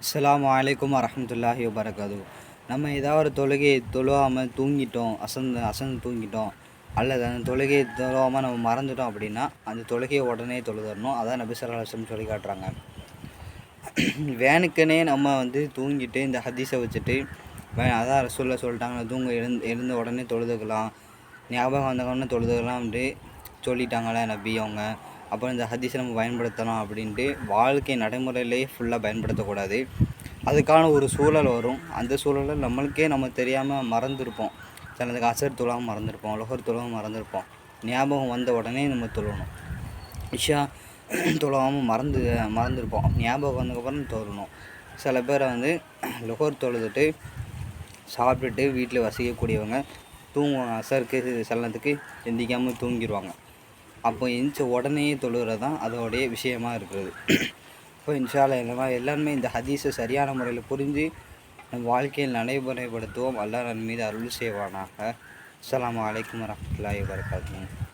அஸ்ஸலாமு அலைக்கும் வரஹ்மத்துல்லாஹி வபரகாத்துஹு. நம்ம ஏதாவது ஒரு தொழுகையை தொழுவாமல் தூங்கிட்டோம், அசந்து தூங்கிட்டோம், அல்லது அந்த தொழுகையை தொழுவாமல் நம்ம மறந்துட்டோம் அப்படின்னா, அந்த தொழுகையை உடனே தொழுதரணும். அதான் நபி ஸல்லல்லாஹு அலைஹி வஸல்லம் சொல்லி காட்டுறாங்க. வேனுக்குன்னே நம்ம தூங்கிட்டு இந்த ஹதீஸை வச்சுட்டு அதான் ரசூலுல்லாஹ் சொல்லிட்டாங்க, எழுந்த உடனே தொழுதுக்கலாம், ஞாபகம் வந்த உடனே தொழுதுக்கலாம் அப்படின்ட்டு சொல்லிட்டாங்களே நபி அவங்க. அப்புறம் இந்த ஹதீஸை நம்ம பயன்படுத்தலாம் அப்படின்ட்டு வாழ்க்கை நடைமுறையிலேயே ஃபுல்லாக பயன்படுத்தக்கூடாது. அதுக்கான ஒரு சூழல் வரும். அந்த சூழலில் நம்ம தெரியாமல் மறந்துருப்போம். சிலதுக்கு அசர் தொழாமல் மறந்துருப்போம், லொஹர் தொழாமல் மறந்துருப்போம். ஞாபகம் வந்த உடனே நம்ம தொழணும். இஷா தொழாமல் மறந்துருப்போம். ஞாபகம் வந்ததுக்கப்புறம் தொழணும். சில பேரை லொஹர் தொழுதுட்டு சாப்பிட்டுட்டு வீட்டில் வசிக்கக்கூடியவங்க தூங்குவாங்க. அசருக்கு சில நேரத்துக்கு எந்திரிக்காமல் தூங்கிடுவாங்க. அப்போ எந்திரிச்ச உடனே தொழுகிறது தான் அதோடைய விஷயமா இருக்கிறது. இப்போ இன்ஷா அல்லாஹ் எல்லாருமே இந்த ஹதீஸை சரியான முறையில் புரிஞ்சு நம் வாழ்க்கையில் நடைமுறைப்படுத்துவோம். அல்லாஹ் நம் மீது அருள் செய்வானாக. அஸ்ஸலாமு அலைக்கும் வரஹ்மத்துல்லாஹி வபரகாத்துஹு.